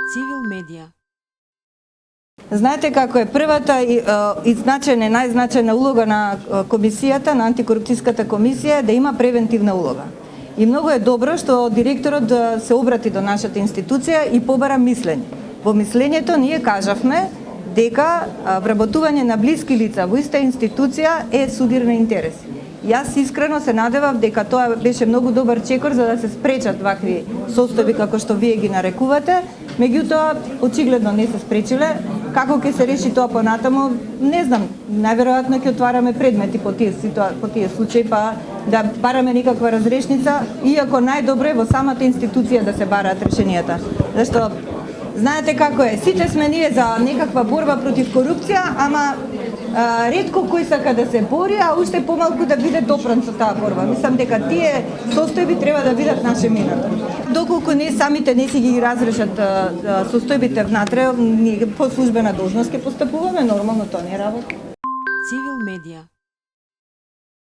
Цивил медија. Знаете како е првата и најзначајна улога на комисијата, на антикорупцијската комисија е да има превентивна улога. И многу е добро што директорот се обрати до нашата институција и побара мислење. Во мислењето ние кажавме дека вработување на блиски лица во иста институција е судир на интереси. Јас искрено се надевав дека тоа беше многу добар чекор за да се спречат вакви состојби како што вие ги нарекувате, меѓутоа очигледно не се спречиле. Како ќе се реши тоа понатаму, не знам, најверојатно ќе отвараме предмети по тие случаи, па да бараме некаква разрешница, иако најдобро е во самата институција да се бараат решенијата. Зашто знаете како е, сите сме ние за некаква борба против корупција, ама ретко кој сака да се бори, а уште помалку да биде допран со таа борба. Мислам дека тие состојби треба да бидат наше минато. Доколку не самите не си ги разрешат состојбите внатре, по службена должност ќе постапуваме, нормално тоа не е работа. Цивил медија.